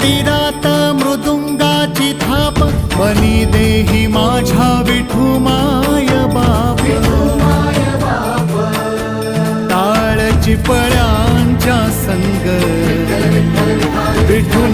मंदिरात मृदुंगाची थाप बनी देही माझ्या विठू माय बाप टाळ चिपळ्यांच्या संग विठू